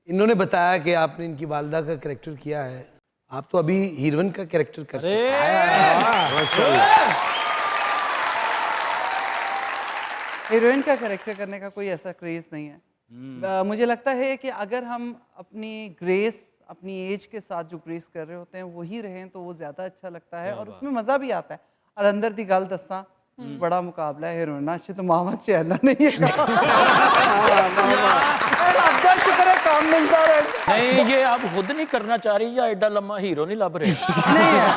इन्होंने बताया कि आपने इनकी वालदा का कैरेक्टर किया है, आप तो अभी हीरोइन का कैरेक्टर कर सकते हैं। हीरोइन का कैरेक्टर करने का कोई ऐसा क्रेज नहीं है। मुझे लगता है कि अगर हम अपनी ग्रेस, अपनी एज के साथ जो ग्रेस कर रहे होते हैं वही रहें तो वो ज़्यादा अच्छा लगता है और उसमें मज़ा भी आता है। और अंदर दी गल दसा, बड़ा मुकाबला है हीरोइना च तो मामा चैनल नहीं है। अब्दा शुक्र है काम मिलता है। नहीं, ये आप खुद नहीं करना चाह रही या एडा लम्मा हीरो नहीं लभ रहे? नहीं है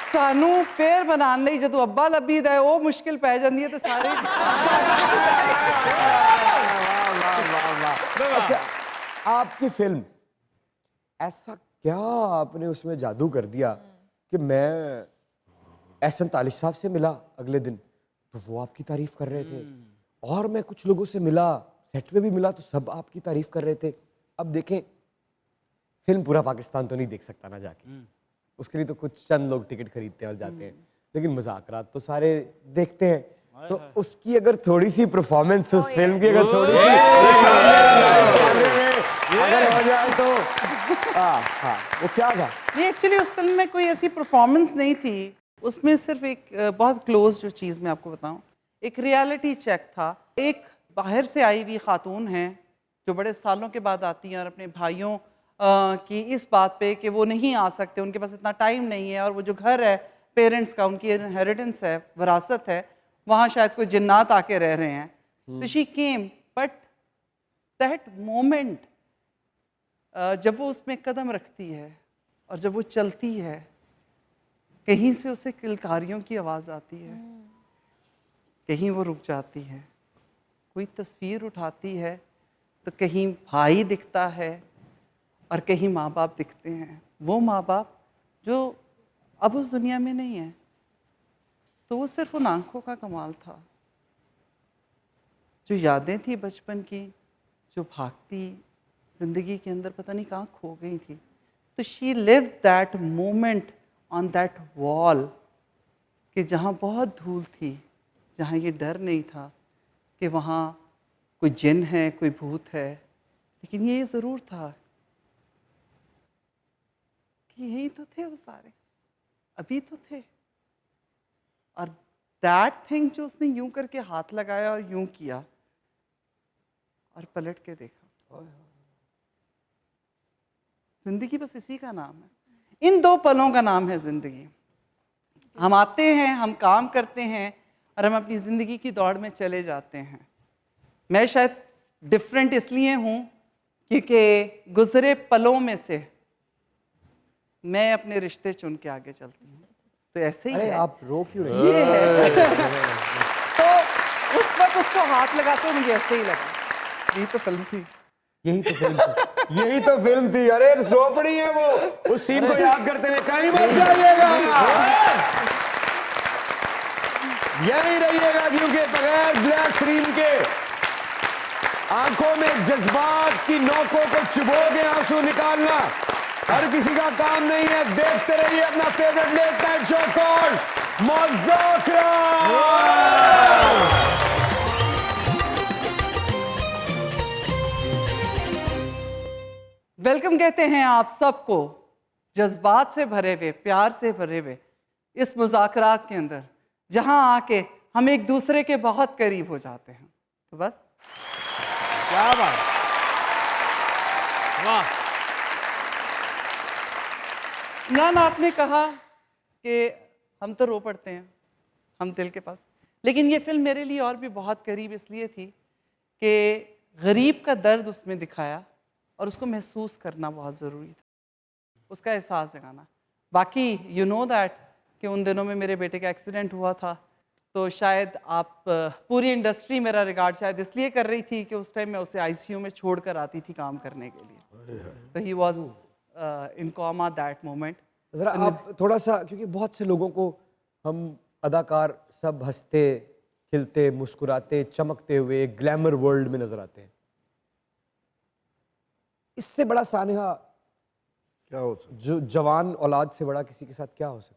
सानू पेड़ बनाने ਲਈ ਜਦੋਂ ਅੱਬਾ ਲੱਭੀਦਾ ਹੈ ਉਹ ਮੁਸ਼ਕਿਲ ਪੈ ਜਾਂਦੀ ਹੈ ਤੇ ਸਾਰੇ अच्छा, आपकी फिल्म ऐसा क्या आपने उसमें जादू कर दिया कि मैं एहसन तालिश साहब से मिला अगले दिन तो वो आपकी तारीफ कर रहे थे और मैं कुछ लोगों से मिला, सेट पे भी मिला तो सब आपकी तारीफ कर रहे थे। अब देखें, फिल्म पूरा पाकिस्तान तो नहीं देख सकता ना जाके, उसके लिए तो कुछ चंद लोग टिकट खरीदते हैं और जाते हैं, लेकिन मुज़ाकरात तो सारे देखते हैं। तो उसकी अगर थोड़ी सी परफॉर्मेंस उस फिल्म की अगर थोड़ी सी अगर हो जाए तो हाँ वो क्या था? ये एक्चुअली उस फिल्म में कोई ऐसी परफॉर्मेंस नहीं थी, उसमें सिर्फ एक बहुत क्लोज जो चीज़ मैं आपको बताऊं, एक रियलिटी चेक था। एक बाहर से आई हुई खातून है जो बड़े सालों के बाद आती हैं और अपने भाइयों की इस बात पे कि वो नहीं आ सकते, उनके पास इतना टाइम नहीं है और वो जो घर है पेरेंट्स का, उनकी इनहेरिटेंस है, विरासत है, वहाँ शायद कोई जिन्नात आके रह रहे हैं। तो she came, but that moment जब वो उसमें कदम रखती है और जब वो चलती है, कहीं से उसे किलकारियों की आवाज़ आती है, कहीं वो रुक जाती है, कोई तस्वीर उठाती है तो कहीं भाई दिखता है और कहीं माँ बाप दिखते हैं, वो माँ बाप जो अब उस दुनिया में नहीं है। तो वो सिर्फ उन आंखों का कमाल था, जो यादें थी बचपन की, जो भागती ज़िंदगी के अंदर पता नहीं कहाँ खो गई थी। तो she live that moment on that wall कि जहाँ बहुत धूल थी, जहाँ ये डर नहीं था कि वहाँ कोई जिन है, कोई भूत है, लेकिन ये ज़रूर था कि यही तो थे वो सारे, अभी तो थे। और दैट थिंग जो उसने यूं करके हाथ लगाया और यूं किया और पलट के देखा, जिंदगी बस इसी का नाम है, इन दो पलों का नाम है जिंदगी। हम आते हैं, हम काम करते हैं और हम अपनी ज़िंदगी की दौड़ में चले जाते हैं। मैं शायद डिफरेंट इसलिए हूँ क्योंकि गुज़रे पलों में से मैं अपने रिश्ते चुन के आगे चलती हूँ। तो ऐसे ही अरे है, आप रो क्यों रहे ये है। तो उस वक्त उसको हाथ लगाते मुझे ऐसे ही लगा, यही तो फिल्म थी, यही तो फिल्म थी, यही तो फिल्म थी। अरे रो पड़ी है वो, उस सीन को याद करते हुए कहीं मत जाइएगा, यही रहिएगा, क्योंकि बगैर ग्लास स्क्रीन के आंखों में जज्बात की नोकों को चुभो के आंसू निकालना हर किसी का काम नहीं है। देखते रहिए अपना favourite late night show called मुज़ाकरा। वेलकम कहते हैं आप सबको जज्बात से भरे हुए, प्यार से भरे हुए इस मुज़ाकरात के अंदर, जहां आके हम एक दूसरे के बहुत करीब हो जाते हैं। तो बस क्या बात, वाह। इमरान, आपने कहा कि हम तो रो पड़ते हैं, हम दिल के पास, लेकिन ये फिल्म मेरे लिए और भी बहुत करीब इसलिए थी कि गरीब का दर्द उसमें दिखाया और उसको महसूस करना बहुत ज़रूरी था, उसका एहसास जगाना। बाकी यू नो दैट कि उन दिनों में मेरे बेटे का एक्सीडेंट हुआ था, तो शायद आप पूरी इंडस्ट्री मेरा रिगार्ड शायद इसलिए कर रही थी कि उस टाइम मैं उसे आईसीयू में छोड़ कर आती थी काम करने के लिए। तो he was in comma that moment. जरा आप थोड़ा सा, क्योंकि बहुत से लोगों को हम अदाकार सब हंसते खिलते मुस्कुराते चमकते हुए ग्लैमर वर्ल्ड में नजर आते हैं, इससे बड़ा सानहा क्या हो सकता? जो जवान औलाद से बड़ा किसी के साथ क्या हो सकता है?